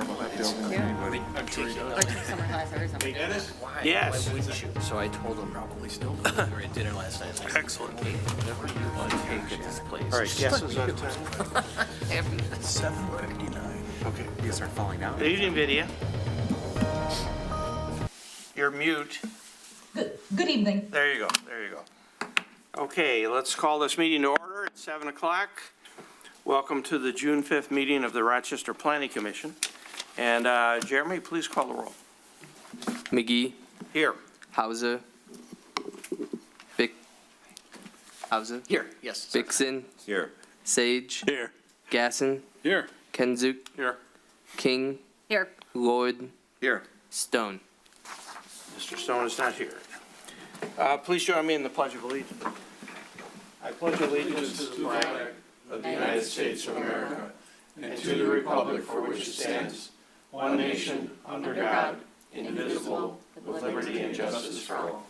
about that building than anybody. I'm sure he does. I took summer class every summer. Dennis? Why? Yes. Why wouldn't you? So I told him probably still we were at dinner last night. Like, Excellent. okay, whatever you want to take at this place. All right, guesses on time. 7:59. Okay. You start falling down. Good evening, video. You're mute. Good evening. There you go. There you go. Okay, let's call this meeting to order at 7 o'clock. Welcome to the June 5th meeting of the Rochester Planning Commission. And Jeremy, please call the roll. McGee, Here. Hauser, Hauser, Here, yes. Vixen, Here. Sage, Here. Gasson, Here. Kenzuk, Here. King, Here. Lloyd, Here. Stone. Mr. Stone is not here. Please join me in the Pledge of Allegiance. I pledge allegiance to the flag of the United States of America and to the republic for which it stands, one nation, under God, indivisible, with liberty and justice for all.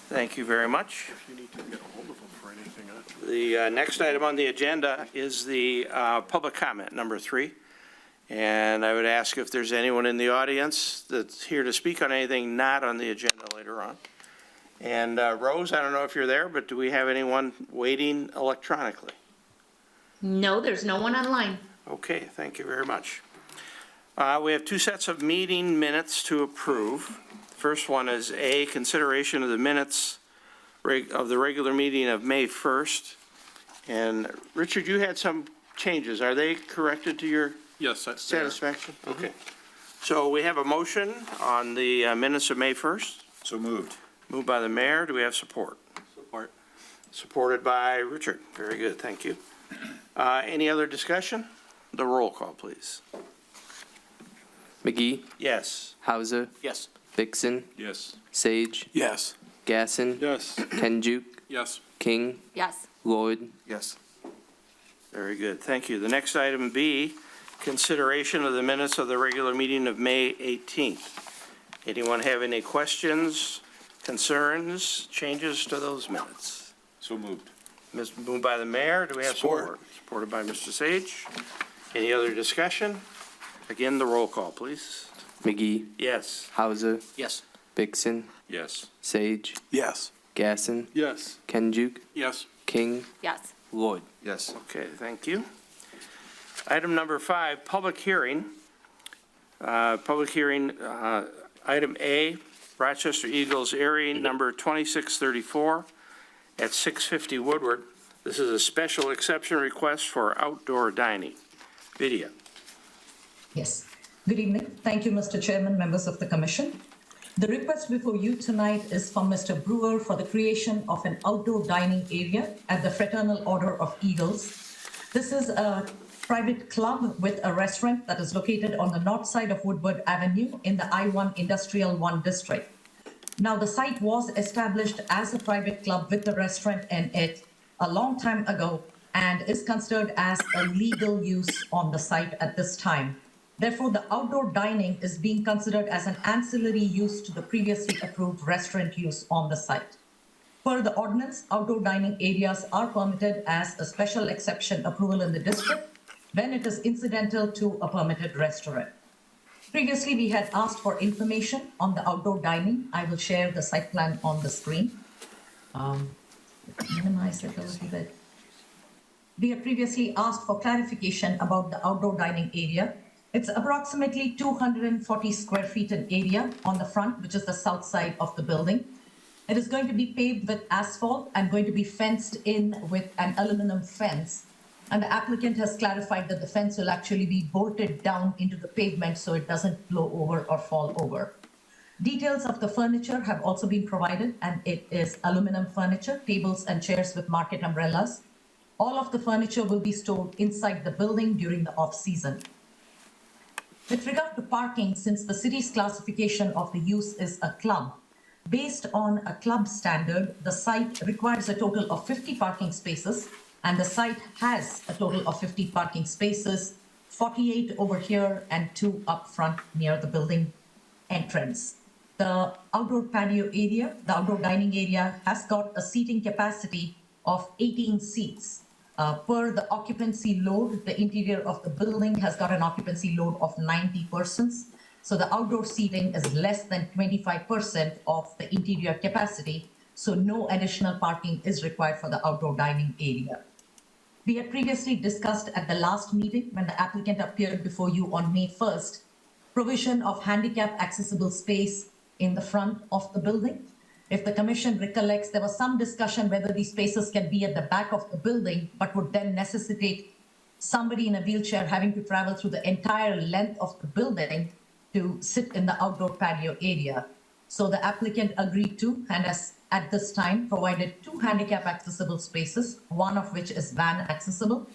Thank you very much. If you need to get a hold of them for anything, The next item on the agenda is the public comment, number 3. And I would ask if there's anyone in the audience that's here to speak on anything not on the agenda later on. And Rose, I don't know if you're there, but do we have anyone waiting electronically? No, there's no one online. Okay, thank you very much. We have 2 sets of meeting minutes to approve. First one is A, consideration of the minutes of the regular meeting of May 1st. And Richard, you had some changes. Are they corrected to your yes, that's there. satisfaction? Okay. So we have a motion on the minutes of May 1st. So moved. Moved by the mayor. Do we have support? Support. Supported by Richard. Very good. Thank you. Any other discussion? The roll call, please. McGee, Yes. Hauser, Yes. Vixen, Yes. Sage, Yes. Gasson, Yes. Kenzuk, Yes. King, Yes. Lloyd, Yes. Very good. Thank you. The next item B, consideration of the minutes of the regular meeting of May 18th. Anyone have any questions, concerns, changes to those minutes? So moved. Moved by the mayor. Do we have support? Support. Supported by Mr. Sage. Any other discussion? Again, the roll call, please. McGee, Yes. Hauser, Yes. Vixen, Yes. Sage, Yes. Gasson, Yes. Kenzuk, Yes. King, Yes. Lloyd. Yes. Okay, thank you. Item number 5, public hearing. Item A, Rochester Eagles airing number 2634 at 650 Woodward. This is a special exception request for outdoor dining. Video. Yes. Good evening. Thank you, Mr. Chairman, members of the Commission. The request before you tonight is from Mr. Brewer for the creation of an outdoor dining area at the Fraternal Order of Eagles. This is a private club with a restaurant that is located on the north side of Woodward Avenue in the I-1 Industrial 1 district. Now, the site was established as a private club with the restaurant in it a long time ago and is considered as a legal use on the site at this time. Therefore, the outdoor dining is being considered as an ancillary use to the previously approved restaurant use on the site. Per the ordinance, outdoor dining areas are permitted as a special exception approval in the district when it is incidental to a permitted restaurant. Previously, we had asked for information on the outdoor dining. I will share the site plan on the screen. Minimize it a little bit. We had previously asked for clarification about the outdoor dining area. It's approximately 240 square feet in area on the front, which is the south side of the building. It is going to be paved with asphalt and going to be fenced in with an aluminum fence. And the applicant has clarified that the fence will actually be bolted down into the pavement so it doesn't blow over or fall over. Details of the furniture have also been provided, and it is aluminum furniture, tables and chairs with market umbrellas. All of the furniture will be stored inside the building during the off-season. With regard to parking, since the city's classification of the use is a club, based on a club standard, the site requires a total of 50 parking spaces, and the site has a total of 50 parking spaces, 48 over here and 2 up front near the building entrance. The outdoor patio area, the outdoor dining area, has got a seating capacity of 18 seats. Per the occupancy load, the interior of the building has got an occupancy load of 90 persons. So the outdoor seating is less than 25% of the interior capacity. So no additional parking is required for the outdoor dining area. We had previously discussed at the last meeting when the applicant appeared before you on May 1st, provision of handicap accessible space in the front of the building. If the commission recollects, there was some discussion whether these spaces can be at the back of the building, but would then necessitate somebody in a wheelchair having to travel through the entire length of the building to sit in the outdoor patio area. So the applicant agreed to, and has at this time provided 2 handicap accessible spaces, one of which is van accessible,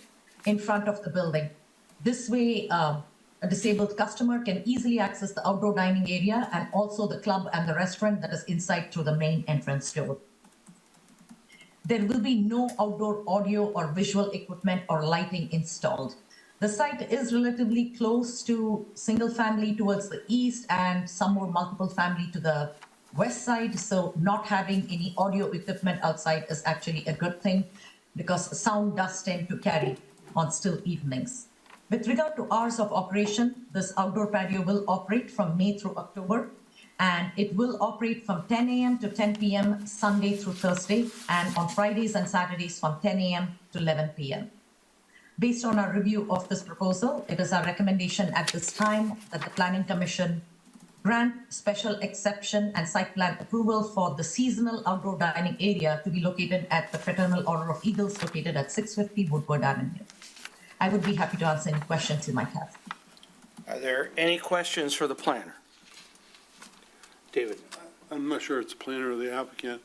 in front of the building. This way, a disabled customer can easily access the outdoor dining area and also the club and the restaurant that is inside through the main entrance door. There will be no outdoor audio or visual equipment or lighting installed. The site is relatively close to single family towards the east and some more multiple family to the west side. So not having any audio equipment outside is actually a good thing because sound does tend to carry on still evenings. With regard to hours of operation, this outdoor patio will operate from May through October, and it will operate from 10 a.m. to 10 p.m. Sunday through Thursday, and on Fridays and Saturdays from 10 a.m. to 11 p.m. Based on our review of this proposal, it is our recommendation at this time that the Planning Commission grant special exception and site plan approval for the seasonal outdoor dining area to be located at the Fraternal Order of Eagles located at 650 Woodward Avenue. I would be happy to answer any questions you might have. Are there any questions for the planner? David? I'm not sure it's the planner or the applicant.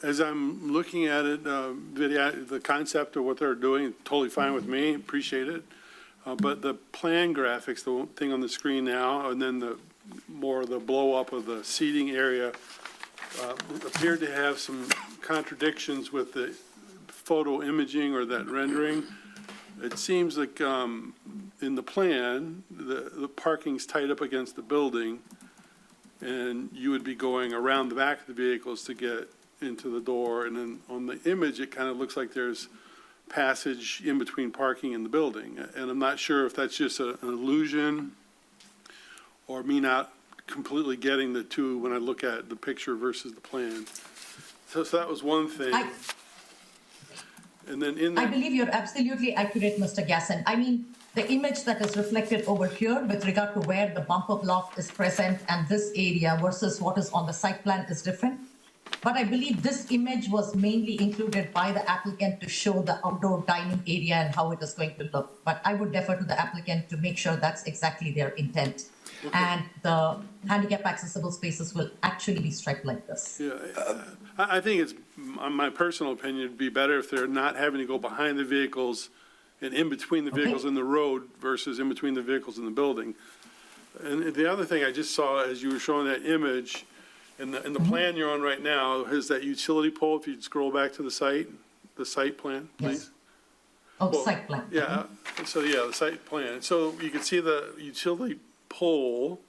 As I'm looking at it, the concept of what they're doing, totally fine with me, appreciate it. But the plan graphics, the thing on the screen now, and then the blow up of the seating area appeared to have some contradictions with the photo imaging or that rendering. It seems like in the plan, the parking's tight up against the building, and you would be going around the back of the vehicles to get into the door. And then on the image, it kind of looks like there's passage in between parking and the building. And I'm not sure if that's just an illusion or me not completely getting the two when I look at the picture versus the plan. So that was one thing. And then in I that, believe you're absolutely accurate, Mr. Gasson. I mean, the image that is reflected over here with regard to where the bumper block is present and this area versus what is on the site plan is different. But I believe this image was mainly included by the applicant to show the outdoor dining area and how it is going to look. But I would defer to the applicant to make sure that's exactly their intent. Okay. And the handicap accessible spaces will actually be striped like this. yeah, I think it's, my personal opinion, it'd be better if they're not having to go behind the vehicles and in between the vehicles in the road versus in between the vehicles in the building. And the other thing I just saw as you were showing that image, in the plan you're on right now, is that utility pole. If you'd scroll back to the site plan, please. Yes. Oh, Well, site plan. Yeah, so yeah, the site plan. So you can see the utility pole,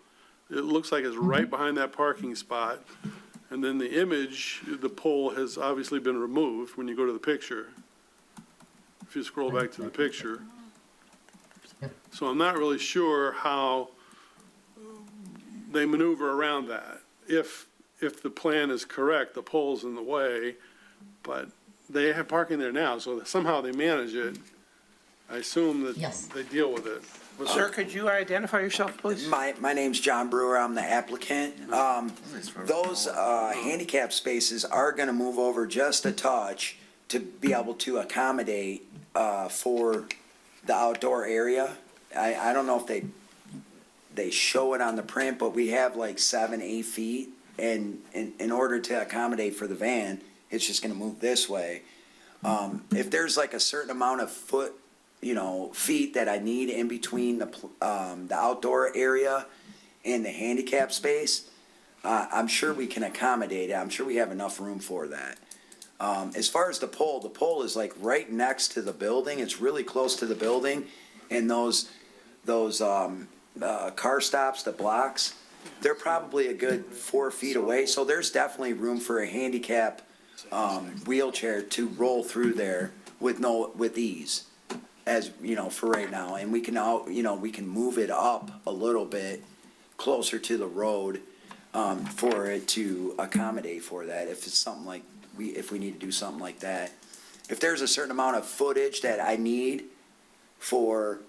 it looks like it's right behind that parking spot. And then the image, the pole has obviously been removed when you go to the picture. If you scroll back to the picture. So I'm not really sure how they maneuver around that. If the plan is correct, the pole's in the way, but they have parking there now, so somehow they manage it. I assume that they deal with it. Sir, could you identify yourself, please? My name's John Brewer. I'm the applicant. Those handicap spaces are going to move over just a touch to be able to accommodate for the outdoor area. I don't know if they show it on the print, but we have like 7-8 feet, and in order to accommodate for the van, it's just going to move this way. If there's like a certain amount of feet that I need in between the outdoor area and the handicap space, I'm sure we can accommodate it. I'm sure we have enough room for that. As far as the pole is like right next to the building. It's really close to the building, and those car stops, the blocks, they're probably a good 4 feet away. So there's definitely room for a handicap wheelchair to roll through there with ease, as, you know, for right now. And we can we can move it up a little bit closer to the road, for it to accommodate for that, if it's something like, if we need to do something like that. If there's a certain amount of footage that I need for,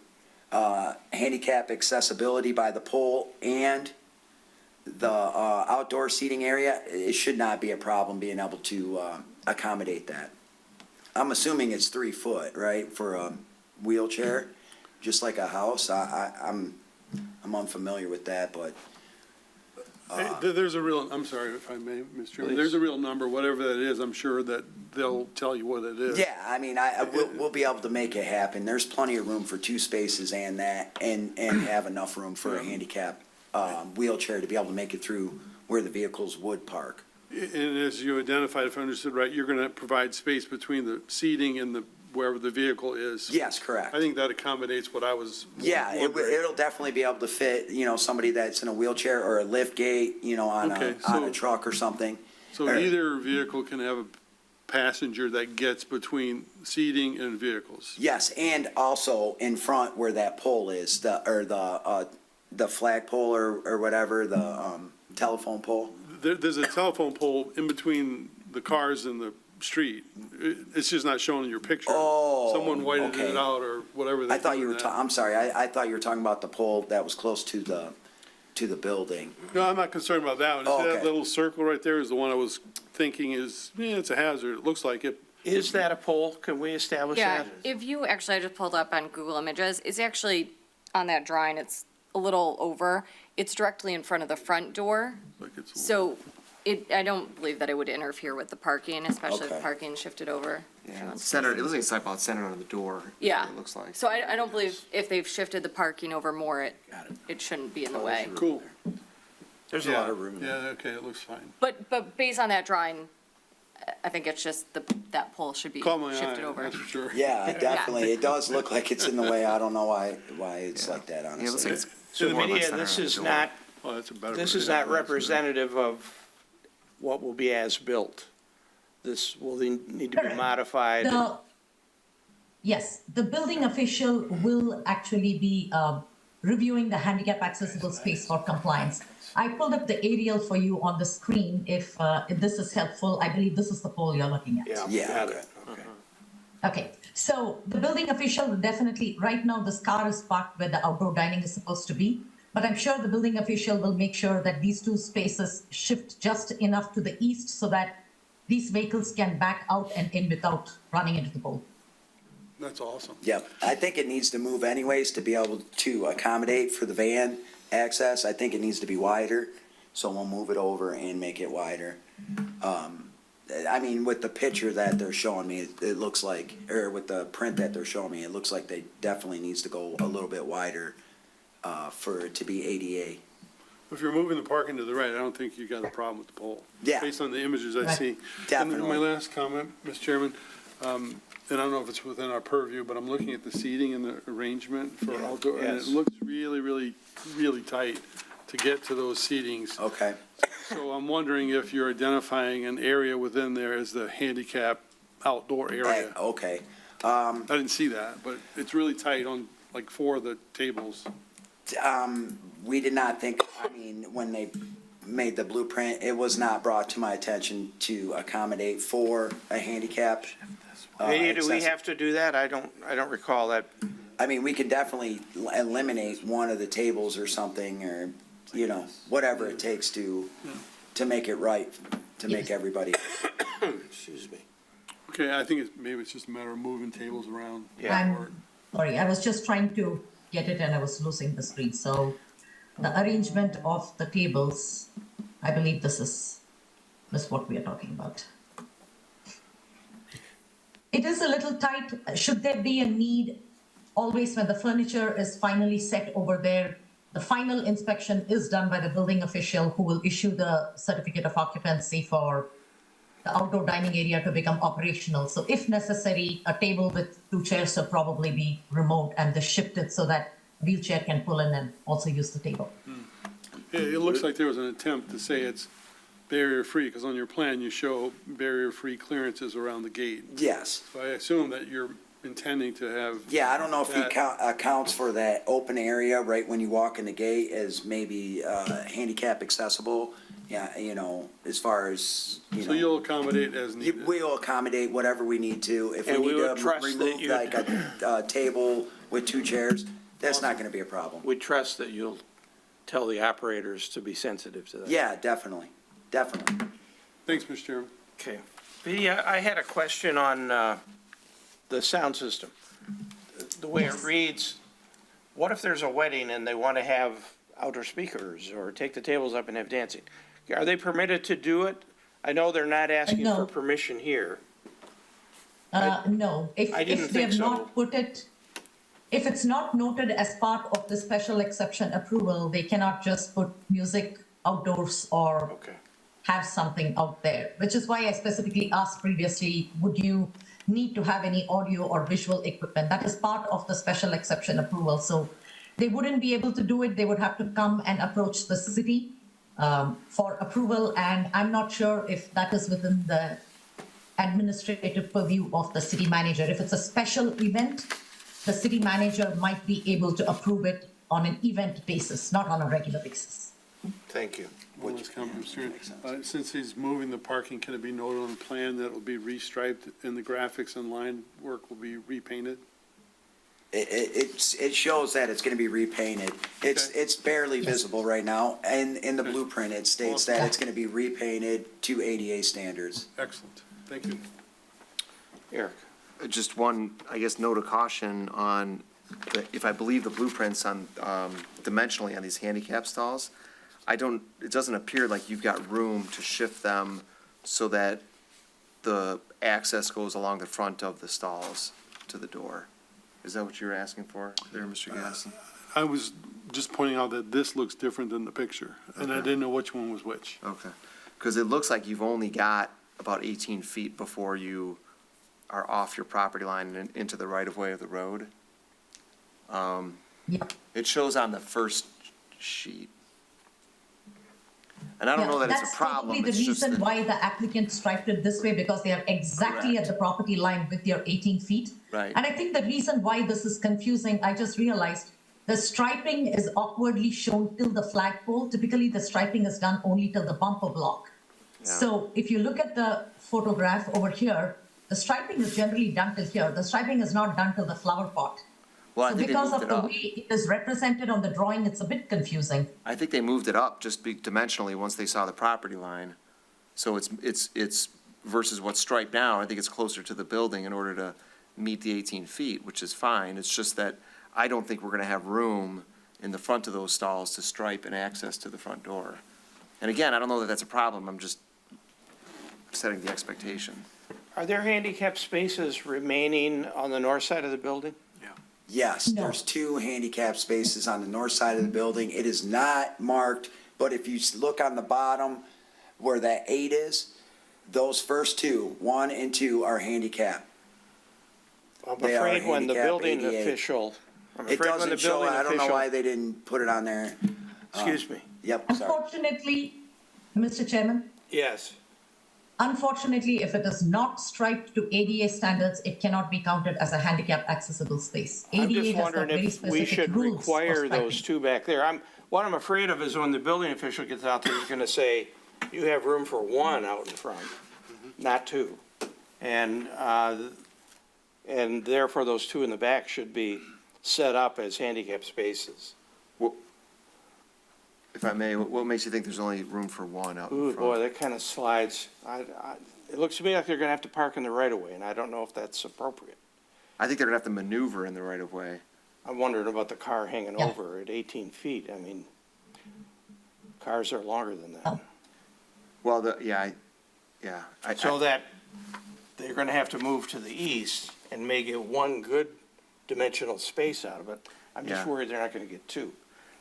handicap accessibility by the pole and the, outdoor seating area, it should not be a problem being able to, accommodate that. I'm assuming it's 3 foot, right, for a wheelchair, just like a house. I'm unfamiliar with that, but There's a real, I'm sorry if I may, Mr. Chairman, there's a real number, whatever that is, I'm sure that they'll tell you what it is. yeah, I mean, we'll be able to make it happen. There's plenty of room for 2 spaces and that, and have enough room for a handicap, wheelchair to be able to make it through where the vehicles would park. And as you identified, if I understood right, you're gonna provide space between the seating and the, wherever the vehicle is. Yes, correct. I think that accommodates what I was Yeah, wondering. it'll definitely be able to fit, somebody that's in a wheelchair or a lift gate, on Okay, on a so- truck or something. So either vehicle can have a passenger that gets between seating and vehicles. Yes, and also in front where that pole is, the flagpole or whatever, the, telephone pole. There's a telephone pole in between the cars and the street. It's just not shown in your picture. Oh, Someone whited okay. it out or whatever they I thought do you were, with that. I'm sorry, I thought you were talking about the pole that was close to the building. No, I'm not concerned about that one. Oh, That okay. little circle right there is the one I was thinking is, it's a hazard. It looks like it. Is that a pole? Can we establish Yeah, that? if you actually, I just pulled up on Google Images, it's actually on that drawing, it's a little over. It's directly in front of the front door, Like it's a- so I don't believe that it would interfere with the parking, especially if Okay. parking shifted over. Yeah, centered, it looks like it's like about centered on the door. Yeah. It looks like. So I don't believe if they've shifted the parking over more, it shouldn't be in the way. Cool. There's a lot of room. Yeah, okay, it looks fine. But based on that drawing, I think it's just that pole should be Caught my eye, shifted over. that's for sure. Yeah, definitely. It does look like it's in the way. I don't know why it's Yeah. like that, Yeah, it looks honestly. like it's. So more or less Media, centered this on the is door. not, Oh, that's a better. this is not representative of what will be as built. This will need to be Correct. modified. Yes, the building official will actually be reviewing the handicap accessible space for compliance. I pulled up the aerial for you on the screen. If this is helpful, I believe this is the pole you're looking at. Yeah, got okay. it. Okay. Okay, so the building official will definitely, right now, this car is parked where the outdoor dining is supposed to be. But I'm sure the building official will make sure that these 2 spaces shift just enough to the east so that these vehicles can back out and in without running into the pole. That's awesome. Yep, I think it needs to move anyways to be able to accommodate for the van access. I think it needs to be wider, so we'll move it over and make it wider. I mean, with the picture that they're showing me, it looks like, or with the print that they're showing me, it looks like they definitely needs to go a little bit wider, for it to be ADA. If you're moving the parking to the right, I don't think you got a problem with the pole. Yeah. Based on the images I Right. see. Definitely. And my last comment, Mr. Chairman, and I don't know if it's within our purview, but I'm looking at the seating and the arrangement for outdoor, and it Yes. looks really, really, really tight to get to those seatings. Okay, So I'm wondering if you're identifying an area within there as the handicap outdoor area. okay. I didn't see that, but it's really tight on like 4 of the tables. We did not think, I mean, when they made the blueprint, it was not brought to my attention to accommodate for a handicap. Media, do we access- have to do that? I don't recall that. I mean, we can definitely eliminate one of the tables or something, or, whatever it takes to make it right, to make everybody. Excuse me. Okay, I think maybe it's just a matter of moving tables around. Yeah. I'm sorry, I was just trying to get it and I was losing the screen. So the arrangement of the tables, I believe this is what we are talking about. It is a little tight. Should there be a need, always when the furniture is finally set over there, the final inspection is done by the building official who will issue the certificate of occupancy for the outdoor dining area to become operational. So if necessary, a table with 2 chairs will probably be removed and shifted so that wheelchair can pull in and also use the table. It looks like there was an attempt to say it's barrier-free, because on your plan, you show barrier-free clearances around the gate. Yes. So I assume that you're intending to have. Yeah, I don't know if he that- accounts for that open area right when you walk in the gate as maybe handicap accessible. Yeah, you know, as far as, you So know. you'll accommodate as needed. We'll accommodate whatever we need to. If we And we need would to trust that remove you'd- like a table with 2 chairs, that's not gonna be a problem. We trust that you'll tell the operators to be sensitive to that. Yeah, definitely, definitely. Thanks, Mr. Chairman. Okay. Vinnie, I had a question on the sound system. The way it reads, what if there's a wedding and they want to have outdoor speakers or take the tables up and have dancing? Are they permitted to do it? I know they're not asking No. for permission here. No, I didn't if they have think so. not put it, if it's not noted as part of the special exception approval, they cannot just put music outdoors or Okay. have something out there, which is why I specifically asked previously, would you need to have any audio or visual equipment? That is part of the special exception approval. So they wouldn't be able to do it. They would have to come and approach the city for approval. And I'm not sure if that is within the administrative purview of the city manager. If it's a special event, the city manager might be able to approve it on an event basis, not on a regular basis. Thank you. One last comment, Mr. Chairman. Since he's moving the parking, can it be noted on the plan that it will be restriped and the graphics and line work will be repainted? It shows that it's gonna be repainted. Okay. It's barely visible right now, and in the blueprint, it states that it's gonna be repainted to ADA standards. Excellent. Thank you. Eric? Just one, I guess, note of caution on, if I believe the blueprints on, dimensionally on these handicap stalls, it doesn't appear like you've got room to shift them so that the access goes along the front of the stalls to the door. Is that what you were asking for there, Mr. Gasson? I was just pointing out that this looks different than the picture, and I Okay. didn't know which one was which. Okay. Because it looks like you've only got about 18 feet before you are off your property line and into the right-of-way of the road. Yeah. It shows on the first sheet. And I don't know that it's a problem, it's That's just probably the reason that, why the applicant striped it this way, because they are exactly at Correct. the property line with their 18 feet. Right. And I think the reason why this is confusing, I just realized, the striping is awkwardly shown till the flagpole. Typically, the striping is done only till the bumper block. Yeah. So if you look at the photograph over here, the striping is generally done till here. The striping is not done till the flower pot. well, I So think they because moved of it the up. way it is represented on the drawing, it's a bit confusing. I think they moved it up just dimensionally once they saw the property line. So it's versus what's striped now, I think it's closer to the building in order to meet the 18 feet, which is fine. It's just that I don't think we're gonna have room in the front of those stalls to stripe and access to the front door. And again, I don't know that that's a problem, I'm just setting the expectation. Are there handicap spaces remaining on the north side of the building? Yes, No. there's 2 handicap spaces on the north side of the building. It is not marked, but if you look on the bottom where that 8 is, those first 2, 1 and 2 are handicap. I'm They are afraid when the handicap building 88. official, I'm It afraid when the doesn't show, building I don't know why official, they didn't put it on there. excuse me, Yep, sorry. Unfortunately, Mr. Chairman, yes. unfortunately, if it is not striped to ADA standards, it cannot be counted as a handicap accessible space. I'm ADA just has got wondering very if we specific should rules for require those striping. 2 back there. What I'm afraid of is when the building official gets out there, he's gonna say, you have room for 1 out in front, not 2. And therefore, those 2 in the back should be set up as handicap spaces. If I may, what makes you think there's only room for 1 out in Ooh, front? boy, that kind of slides. It looks to me like they're gonna have to park in the right of way, and I don't know if that's appropriate. I think they're gonna have to maneuver in the right of way. I'm wondering about the car hanging Yeah. over at 18 feet. I mean, cars are longer than that. Well, So that they're gonna have to move to the east and may get 1 good dimensional space out of it. I'm just Yeah. worried they're not gonna get 2.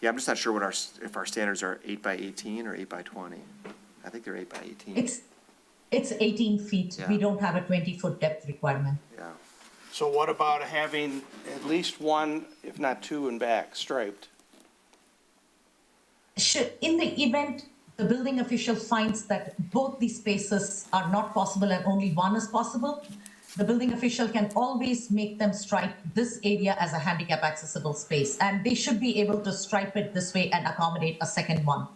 Yeah, I'm just not sure if our standards are 8 by 18 or 8 by 20. I think they're 8 by 18. It's 18 feet. We Yeah. don't have a 20-foot depth requirement. Yeah. So what about having at least 1, if not 2 in back, striped? In the event the building official finds that both these spaces are not possible and only one is possible, the building official can always make them stripe this area as a handicap accessible space, and they should be able to stripe it this way and accommodate a second one.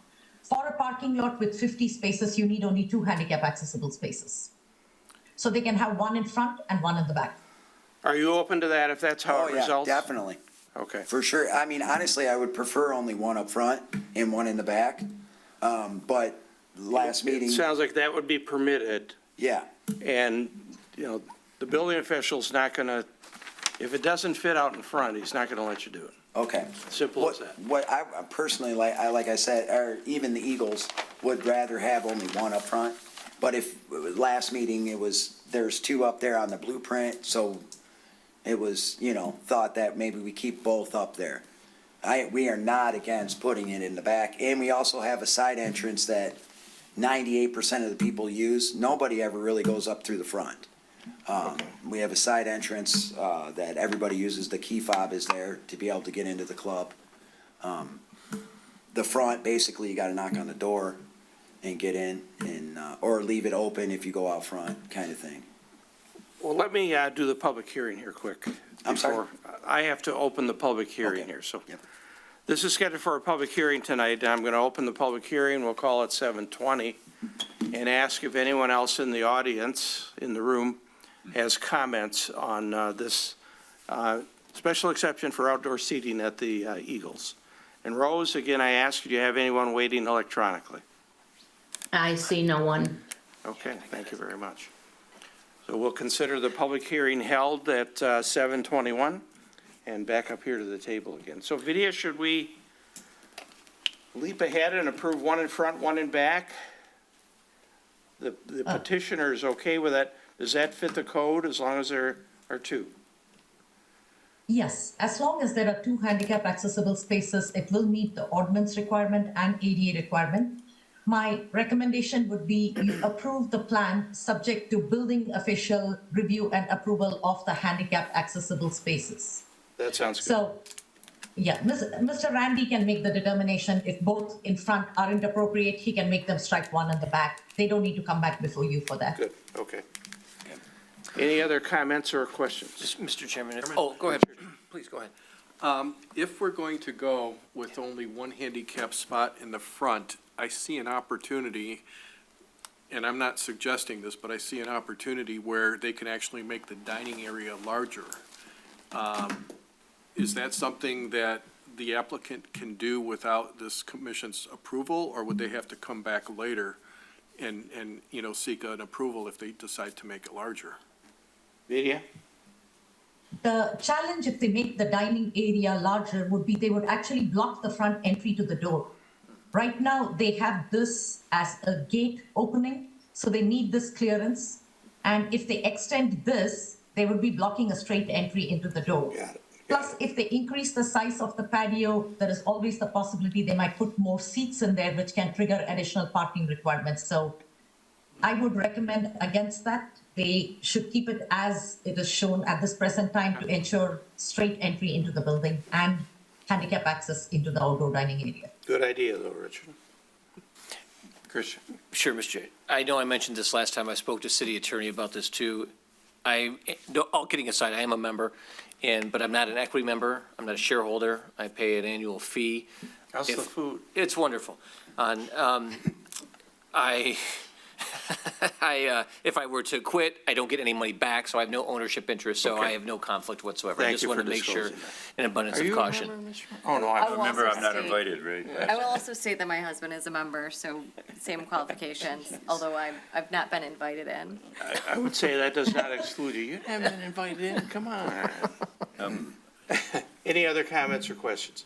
For a parking lot with 50 spaces, you need only 2 handicap accessible spaces. So they can have one in front and one in the back. Are you open to that if that's how Oh, it yeah, results? definitely, Okay. for sure. I mean, honestly, I would prefer only one up front and one in the back. But last meeting, It sounds like that would be permitted, yeah, and, you know, the building official's not gonna, if it doesn't fit out in front, he's not gonna let you do it. okay. Simple as that. What I personally, like I said, or even the Eagles would rather have only one up front. But if, last meeting, there's 2 up there on the blueprint, so it was, thought that maybe we keep both up there. We are not against putting it in the back, and we also have a side entrance that 98% of the people use. Nobody ever really goes up through the front. We have a side entrance, that everybody uses. The key fob is there to be able to get into the club. The front, basically, you gotta knock on the door and get in, and, or leave it open if you go out front, kind of thing. Well, let me do the public hearing here quick. I'm sorry? before- I have to open the public hearing Okay. here, so. Yep. This is scheduled for a public hearing tonight. I'm going to open the public hearing. We'll call it 7:20 and ask if anyone else in the audience, in the room, has comments on this special exception for outdoor seating at the Eagles. And Rose, again, I ask, do you have anyone waiting electronically? I see no one. Okay, thank you very much. So we'll consider the public hearing held at 7:21 and back up here to the table again. So Vidya, should we leap ahead and approve one in front, one in back? The petitioner is okay with that. Does that fit the code as long as there are 2? Yes, as long as there are 2 handicap accessible spaces, it will meet the ordinance requirement and ADA requirement. My recommendation would be you approve the plan subject to building official review and approval of the handicap accessible spaces. That sounds good. So, yeah, Mr. Randy can make the determination. If both in front aren't appropriate, he can make them strike one in the back. They don't need to come back before you for that. Good, okay. Any other comments or questions? Just, Mr. Chairman, go ahead, please, go ahead. If we're going to go with only one handicap spot in the front, I see an opportunity, and I'm not suggesting this, but I see an opportunity where they can actually make the dining area larger. Is that something that the applicant can do without this commission's approval, or would they have to come back later and seek an approval if they decide to make it larger? Vidya? The challenge if they make the dining area larger would be they would actually block the front entry to the door. Right now, they have this as a gate opening, so they need this clearance. And if they extend this, they would be blocking a straight entry into the door. Plus, if they increase the size of the patio, there is always the possibility they might put more seats in there, which can trigger additional parking requirements. So I would recommend against that. They should keep it as it is shown at this present time to ensure straight entry into the building and handicap access into the outdoor dining area. Good idea, though, Richard. Christian? Sure, Mr. Chair. I know I mentioned this last time. I spoke to city attorney about this too. All kidding aside, I am a member, but I'm not an equity member. I'm not a shareholder. I pay an annual fee. How's the food? It's wonderful. If I were to quit, I don't get any money back, so I have no ownership interest, so Okay. I have no conflict whatsoever. I Thank just you want for to make sure, disclosing an abundance Are of you a caution. member, Mr. Oh, no, I will I'm. also state- right? I will also state that my husband is a member, so same qualifications, although I've not been invited in. I would say that does not exclude you. You haven't been invited in, come on. Any other comments or questions?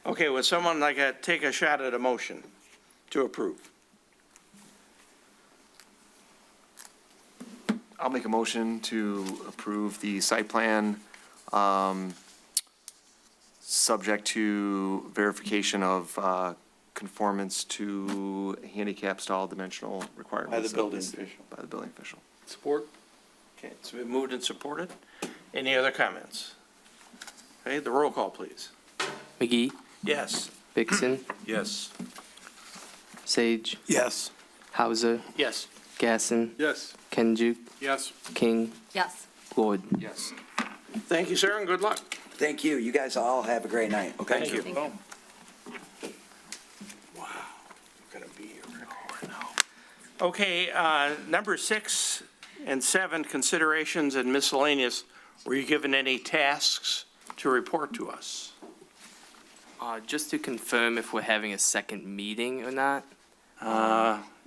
Okay, would someone like to take a shot at a motion to approve? I'll make a motion to approve the site plan, subject to verification of conformance to handicap stall dimensional requirements. By the of building this- official. By the building official. Support? Okay, it's been moved and supported. Any other comments? Okay, the roll call, please. McGee, Yes. Vixen, Yes. Sage, Yes. Hauser, Yes. Gasson, Yes. Kenjuk, Yes. King, Yes. Lloyd. Yes. Thank you, sir, and good luck. Thank you. You guys all have a great night, okay? Thank you. Thank you. Okay, number 6 and 7, considerations and miscellaneous. Were you given any tasks to report to us? Just to confirm if we're having a second meeting or not.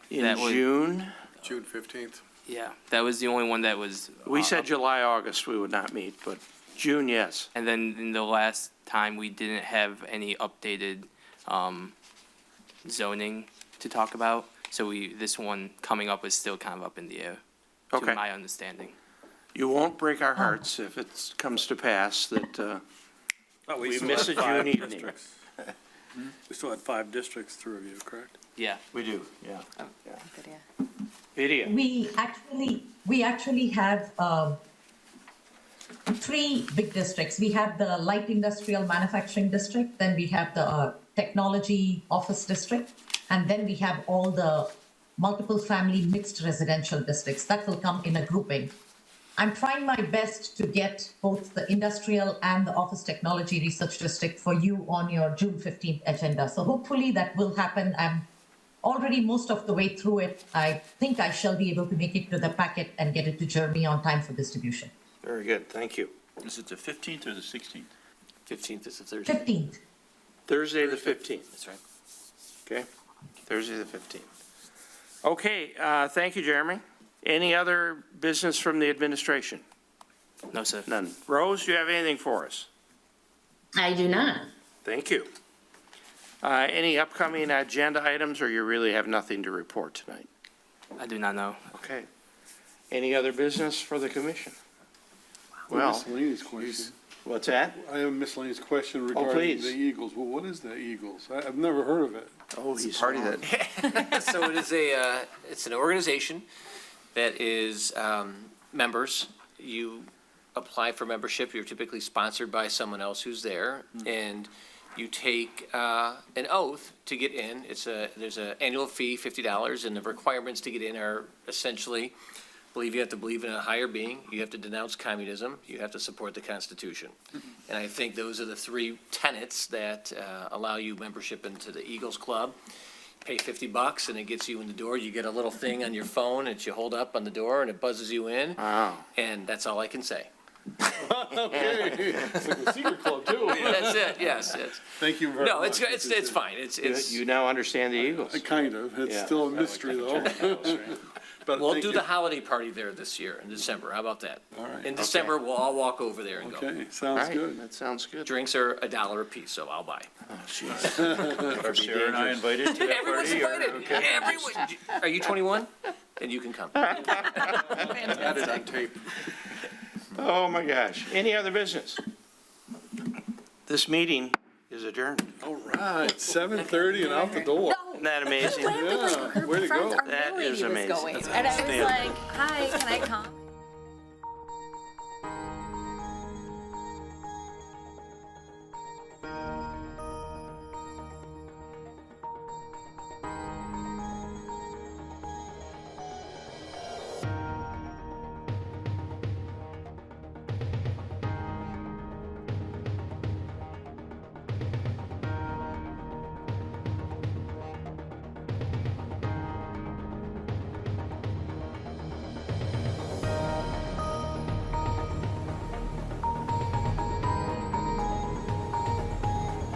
In That was- June? June 15th. Yeah, that was the only one that was. We said July, August, we would not meet, but June, yes. And then in the last time, we didn't have any updated zoning to talk about. So this one coming up is still kind of up in the air, Okay. to my understanding. You won't break our hearts if it comes to pass that we miss a June evening. We still had 5 districts to review, correct? Yeah. We do, yeah. Good, yeah. Lydia? We actually have 3 big districts. We have the light industrial manufacturing district, then we have the technology office district, and then we have all the multiple family mixed residential districts that will come in a grouping. I'm trying my best to get both the industrial and the office technology research district for you on your June 15th agenda. So hopefully that will happen. I'm already most of the way through it. I think I shall be able to make it to the packet and get it to Jeremy on time for distribution. Very good, thank you. Is it the 15th or the 16th? 15th is a Thursday. 15th. Thursday, the 15th, That's right. okay? Thursday, the 15th. Okay, thank you, Jeremy. Any other business from the administration? No, sir. None. Rose, do you have anything for us? I do not. Thank you. Any upcoming agenda items, or you really have nothing to report tonight? I do not know. Okay. Any other business for the commission? Well, Miscellaneous question. what's that? I have a miscellaneous question regarding please. the Eagles. Well, what is the Eagles? I've never heard of it. Oh, It's a party that, So it is it's an organization that is, members. You apply for membership, you're typically sponsored by someone else who's there, and you take, an oath to get in. There's an annual fee, $50, and the requirements to get in are essentially, you have to believe in a higher being, you have to denounce communism, you have to support the Constitution. And I think those are the 3 tenets that, allow you membership into the Eagles Club. Pay $50 and it gets you in the door. You get a little thing on your phone that you hold up on the door and it buzzes you in. Wow. And that's all I can say. Okay, it's like a secret club too. That's it, yes. Thank you very No, much. it's fine. It's, You now understand the Eagles. Kind of, it's Yeah. still a mystery though. But we'll thank do you. the holiday party there this year in December. How about that? All right. In December, we'll all walk over there and go. Okay, All sounds right, good. that sounds good. Drinks are $1 a piece, so I'll buy. Are Sarah and I invited to that Everyone's party? or- invited. Everyone. Are you 21? Then you can come. Got it on tape. Oh, my gosh. Any other business? This meeting is adjourned. All right, 7:30 and out the door. Isn't that amazing? Yeah, way to go. Our That mail lady is was amazing. going, and I was like, hi, can I come?